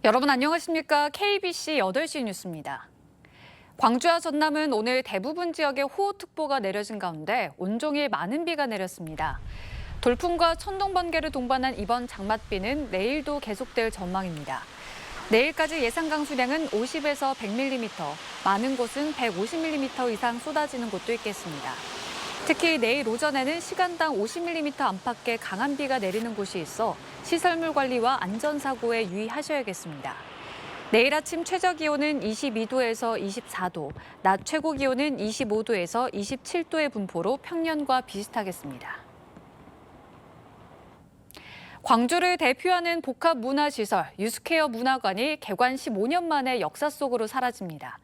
여러분 안녕하십니까? KBC 8시 뉴스입니다. 광주와 전남은 오늘 대부분 지역에 호우특보가 내려진 가운데 온종일 많은 비가 내렸습니다. 돌풍과 천둥 번개를 동반한 이번 장맛비는 내일도 계속될 전망입니다. 내일까지 예상 강수량은 50에서 100mm, 많은 곳은 150mm 이상 쏟아지는 곳도 있겠습니다. 특히 내일 오전에는 시간당 50mm 안팎의 강한 비가 내리는 곳이 있어 시설물 관리와 안전사고에 유의하셔야겠습니다. 내일 아침 최저 기온은 22도에서 24도, 낮 최고 기온은 25도에서 27도의 분포로 평년과 비슷하겠습니다. 광주를 대표하는 복합문화시설 유스케어 문화관이 개관 15년 만에 역사 속으로 사라집니다.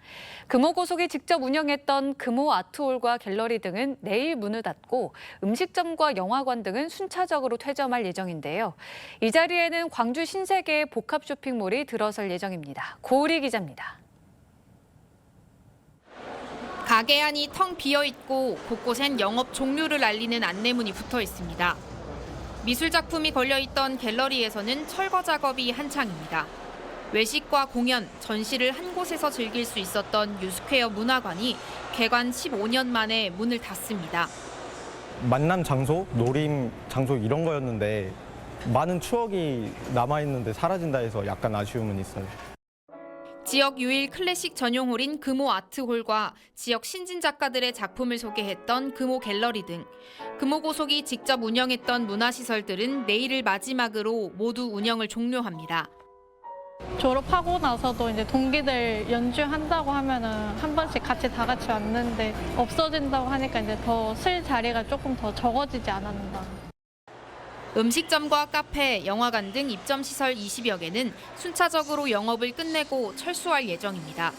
금호고속이 직접 운영했던 금호 아트홀과 갤러리 등은 내일 문을 닫고 음식점과 영화관 등은 순차적으로 퇴점할 예정인데요. 이 자리에는 광주 신세계의 복합 쇼핑몰이 들어설 예정입니다. 고우리 기자입니다. 가게 안이 텅 비어있고 곳곳엔 영업 종료를 알리는 안내문이 붙어 있습니다. 미술 작품이 걸려있던 갤러리에서는 철거 작업이 한창입니다. 외식과 공연, 전시를 한 곳에서 즐길 수 있었던 유스퀘어 문화관이 개관 15년 만에 문을 닫습니다. 만남 장소, 놀임 장소 이런 거였는데 많은 추억이 남아있는데 사라진다 해서 약간 아쉬움은 있어요. 지역 유일 클래식 전용홀인 금호 아트홀과 지역 신진 작가들의 작품을 소개했던 금호 갤러리 등 금호고속이 직접 운영했던 문화시설들은 내일을 마지막으로 모두 운영을 종료합니다. 졸업하고 나서도 이제 동기들 연주한다고 하면은 한 번씩 같이 다 같이 왔는데 없어진다고 하니까 이제 더 쓸 자리가 조금 더 적어지지 않았나. 음식점과 카페, 영화관 등 입점 시설 20여 개는 순차적으로 영업을 끝내고 철수할 예정입니다.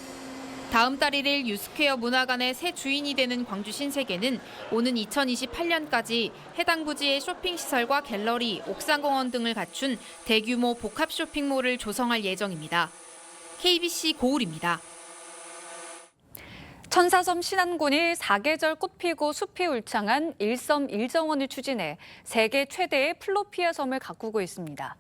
다음 달 1일 유스퀘어 문화관의 새 주인이 되는 광주 신세계는 오는 2028년까지 해당 부지의 쇼핑시설과 갤러리, 옥상공원 등을 갖춘 대규모 복합 쇼핑몰을 조성할 예정입니다. KBC 고울입니다. 천사섬 신안군이 사계절 꽃피고 숲이 울창한 일섬 일정원을 추진해 세계 최대의 플로피아 섬을 가꾸고 있습니다.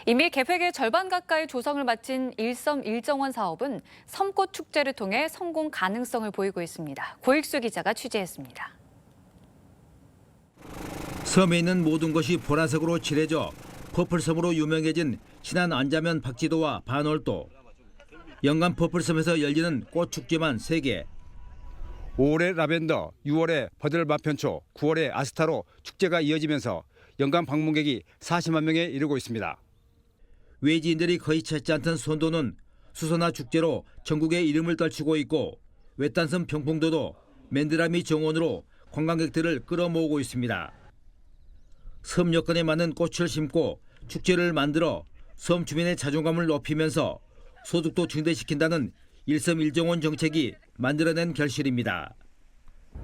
이미 계획의 절반 가까이 조성을 마친 일섬 일정원 사업은 섬꽃 축제를 통해 성공 가능성을 보이고 있습니다. 고익수 기자가 취재했습니다. 섬에 있는 모든 것이 보라색으로 칠해져 퍼플섬으로 유명해진 신안 안자면 박지도와 반월도, 연간 퍼플섬에서 열리는 꽃축제만 3개. 5월에 라벤더, 6월에 버들마편초, 9월에 아스타로 축제가 이어지면서 연간 방문객이 40만 명에 이르고 있습니다. 외지인들이 거의 찾지 않던 손도는 수선화 축제로 전국에 이름을 떨치고 있고 외딴섬 병풍도도 맨드라미 정원으로 관광객들을 끌어모으고 있습니다. 섬 여건에 맞는 꽃을 심고 축제를 만들어 섬 주민의 자존감을 높이면서 소득도 증대시킨다는 일섬 일정원 정책이 만들어낸 결실입니다.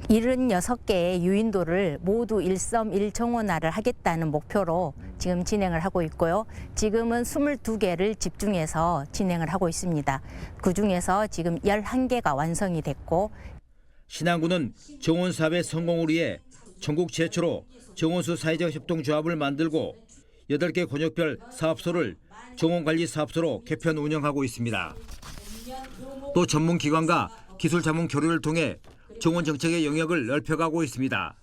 76개의 유인도를 모두 일섬 일정원화를 하겠다는 목표로 지금 진행을 하고 있고요. 지금은 22개를 집중해서 진행을 하고 있습니다. 그중에서 지금 11개가 완성이 됐고, 신안군은 정원 사업의 성공을 위해 전국 최초로 정원수 사회적 협동조합을 만들고 8개 권역별 사업소를 정원관리사업소로 개편 운영하고 있습니다. 또 전문기관과 기술 자문 교류를 통해 정원 정책의 영역을 넓혀가고 있습니다.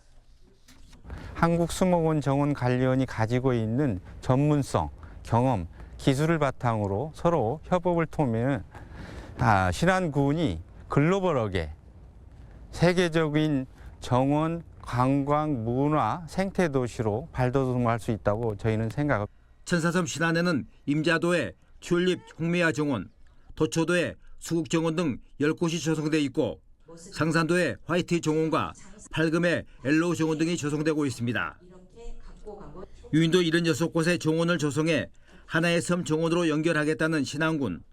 한국수목원 정원관리원이 가지고 있는 전문성, 경험, 기술을 바탕으로 서로 협업을 통해 신안군이 글로벌하게 세계적인 정원, 관광, 문화, 생태 도시로 발돋움할 수 있다고 저희는 생각합니다. 천사섬 신안에는 임자도에 튤립 홍미화 정원, 도초도에 수국정원 등 10곳이 조성돼 있고 상산도에 화이트 정원과 팔금에 엘로우 정원 등이 조성되고 있습니다. 유인도 76곳의 정원을 조성해 하나의 섬 정원으로 연결하겠다는 신안군.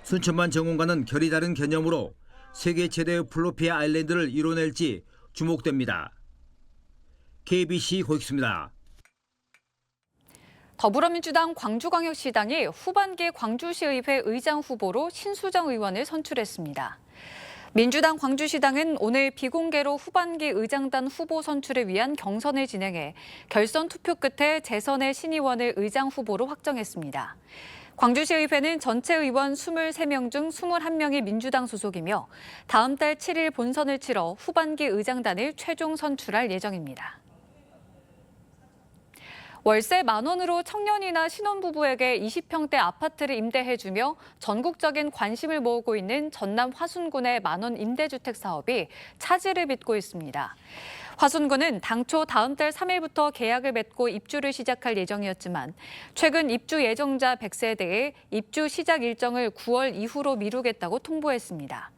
순천만 정원과는 결이 다른 개념으로 세계 최대의 플로피아 아일랜드를 이뤄낼지 주목됩니다. KBC 고익수입니다. 더불어민주당 광주광역시당이 후반기 광주시의회 의장 후보로 신수정 의원을 선출했습니다. 민주당 광주시당은 오늘 비공개로 후반기 의장단 후보 선출을 위한 경선을 진행해 결선 투표 끝에 재선의 신의원을 의장 후보로 확정했습니다. 광주시의회는 전체 의원 23명 중 21명이 민주당 소속이며 다음 달 7일 본선을 치러 후반기 의장단을 최종 선출할 예정입니다. 월세 10,000원으로 청년이나 신혼부부에게 20평대 아파트를 임대해주며 전국적인 관심을 모으고 있는 전남 화순군의 만원 임대주택 사업이 차질을 빚고 있습니다. 화순군은 당초 다음 달 3일부터 계약을 맺고 입주를 시작할 예정이었지만 최근 입주 예정자 100세대의 입주 시작 일정을 9월 이후로 미루겠다고 통보했습니다.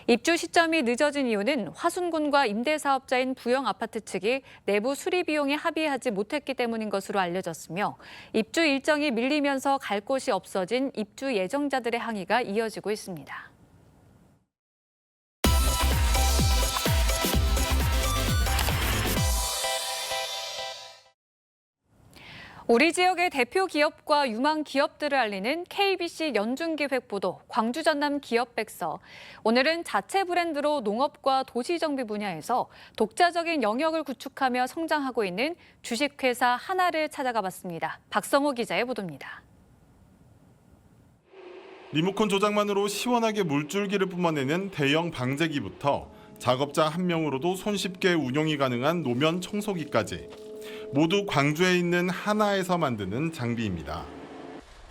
입주 시점이 늦어진 이유는 화순군과 임대사업자인 부영아파트 측이 내부 수리 비용에 합의하지 못했기 때문인 것으로 알려졌으며 입주 일정이 밀리면서 갈 곳이 없어진 입주 예정자들의 항의가 이어지고 있습니다. 우리 지역의 대표 기업과 유망 기업들을 알리는 KBC 연중기획보도 광주 전남 기업백서. 오늘은 자체 브랜드로 농업과 도시정비 분야에서 독자적인 영역을 구축하며 성장하고 있는 주식회사 하나를 찾아가 봤습니다. 박성호 기자의 보도입니다. 리모컨 조작만으로 시원하게 물줄기를 뿜어내는 대형 방제기부터 작업자 한 명으로도 손쉽게 운용이 가능한 노면 청소기까지 모두 광주에 있는 하나에서 만드는 장비입니다.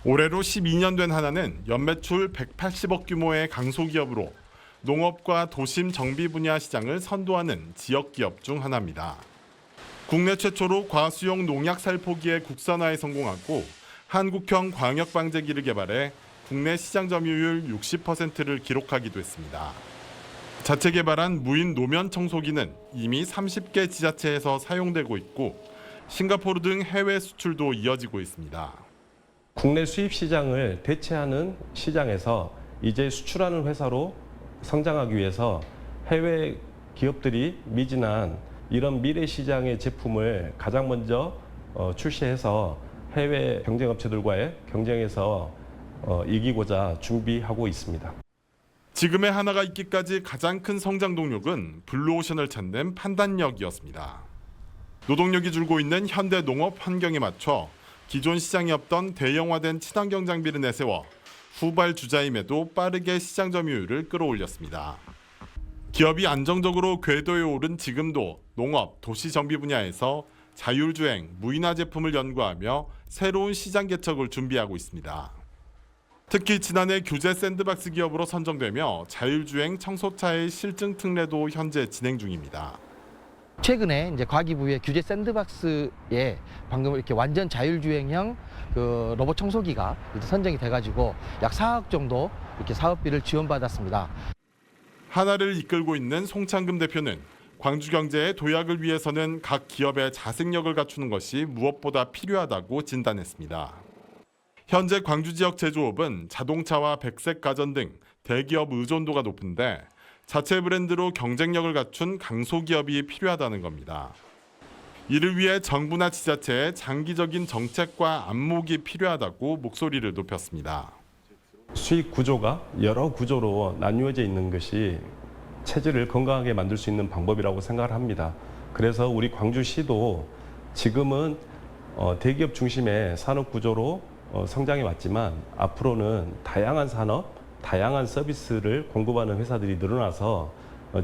올해로 12년 된 하나는 연매출 180억 규모의 강소기업으로 농업과 도심 정비 분야 시장을 선도하는 지역 기업 중 하나입니다. 국내 최초로 과수용 농약 살포기의 국산화에 성공하고 한국형 광역 방제기를 개발해 국내 시장 점유율 60%를 기록하기도 했습니다. 자체 개발한 무인 노면 청소기는 이미 30개 지자체에서 사용되고 있고 싱가포르 등 해외 수출도 이어지고 있습니다. 국내 수입 시장을 대체하는 시장에서 이제 수출하는 회사로 성장하기 위해서 해외 기업들이 미진한 이런 미래 시장의 제품을 가장 먼저 출시해서 해외 경쟁업체들과의 경쟁에서 이기고자 준비하고 있습니다. 지금의 하나가 있기까지 가장 큰 성장 동력은 블루오션을 찾는 판단력이었습니다. 노동력이 줄고 있는 현대 농업 환경에 맞춰 기존 시장이 없던 대형화된 친환경 장비를 내세워 후발 주자임에도 빠르게 시장 점유율을 끌어올렸습니다. 기업이 안정적으로 궤도에 오른 지금도 농업, 도시 정비 분야에서 자율주행, 무인화 제품을 연구하며 새로운 시장 개척을 준비하고 있습니다. 특히 지난해 규제 샌드박스 기업으로 선정되며 자율주행 청소차의 실증 특례도 현재 진행 중입니다. 최근에 이제 과기부의 규제 샌드박스에 방금 이렇게 완전 자율주행형 그 로봇 청소기가 선정이 돼가지고 약 4억 정도 이렇게 사업비를 지원받았습니다. 하나를 이끌고 있는 송창금 대표는 광주 경제의 도약을 위해서는 각 기업의 자생력을 갖추는 것이 무엇보다 필요하다고 진단했습니다. 현재 광주 지역 제조업은 자동차와 백색 가전 등 대기업 의존도가 높은데 자체 브랜드로 경쟁력을 갖춘 강소기업이 필요하다는 겁니다. 이를 위해 정부나 지자체의 장기적인 정책과 안목이 필요하다고 목소리를 높였습니다. 수익 구조가 여러 구조로 나뉘어져 있는 것이 체질을 건강하게 만들 수 있는 방법이라고 생각을 합니다. 그래서 우리 광주시도 지금은 대기업 중심의 산업 구조로 성장해 왔지만 앞으로는 다양한 산업, 다양한 서비스를 공급하는 회사들이 늘어나서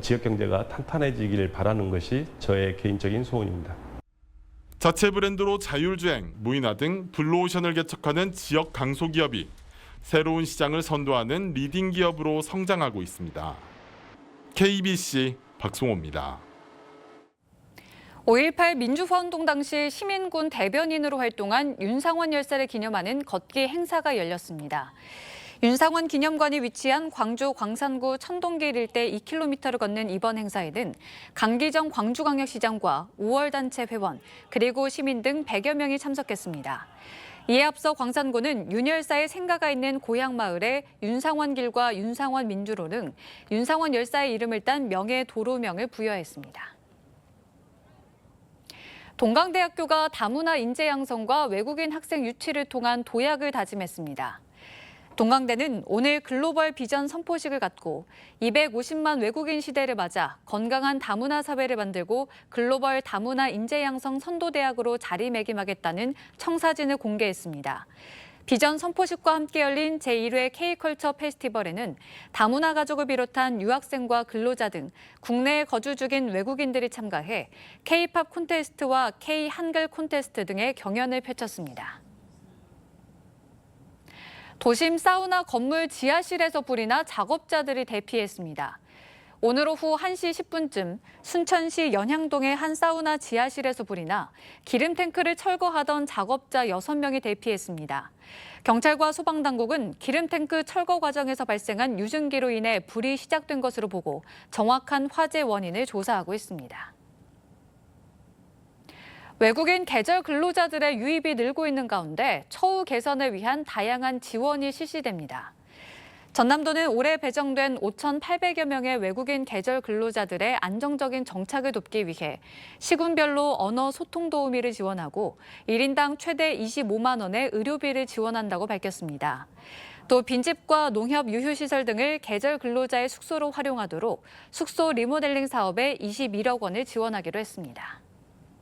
지역 경제가 탄탄해지길 바라는 것이 저의 개인적인 소원입니다. 자체 브랜드로 자율주행, 무인화 등 블루오션을 개척하는 지역 강소기업이 새로운 시장을 선도하는 리딩 기업으로 성장하고 있습니다. KBC 박송호입니다. 5.18 민주화운동 당시 시민군 대변인으로 활동한 윤상원 열사를 기념하는 걷기 행사가 열렸습니다. 윤상원 기념관이 위치한 광주 광산구 천동길 일대 2km를 걷는 이번 행사에는 강기정 광주광역시장과 5월 단체 회원 그리고 시민 등 100여 명이 참석했습니다. 이에 앞서 광산구는 윤 열사의 생가가 있는 고향 마을에 윤상원 길과 윤상원 민주로 등 윤상원 열사의 이름을 딴 명예 도로명을 부여했습니다. 동강대학교가 다문화 인재 양성과 외국인 학생 유치를 통한 도약을 다짐했습니다. 동강대는 오늘 글로벌 비전 선포식을 갖고 250만 외국인 시대를 맞아 건강한 다문화 사회를 만들고 글로벌 다문화 인재 양성 선도대학으로 자리매김하겠다는 청사진을 공개했습니다. 비전 선포식과 함께 열린 제1회 K컬처 페스티벌에는 다문화 가족을 비롯한 유학생과 근로자 등 국내에 거주 중인 외국인들이 참가해 K-팝 콘테스트와 K-한글 콘테스트 등의 경연을 펼쳤습니다. 도심 사우나 건물 지하실에서 불이 나 작업자들이 대피했습니다. 오늘 오후 1시 10분쯤 순천시 연향동의 한 사우나 지하실에서 불이 나 기름 탱크를 철거하던 작업자 6명이 대피했습니다. 경찰과 소방당국은 기름 탱크 철거 과정에서 발생한 유증기로 인해 불이 시작된 것으로 보고 정확한 화재 원인을 조사하고 있습니다. 외국인 계절 근로자들의 유입이 늘고 있는 가운데 처우 개선을 위한 다양한 지원이 실시됩니다. 전남도는 올해 배정된 5,800여 명의 외국인 계절 근로자들의 안정적인 정착을 돕기 위해 시군별로 언어 소통 도우미를 지원하고 1인당 최대 25만 원의 의료비를 지원한다고 밝혔습니다. 또 빈집과 농협 유휴시설 등을 계절 근로자의 숙소로 활용하도록 숙소 리모델링 사업에 21억 원을 지원하기로 했습니다.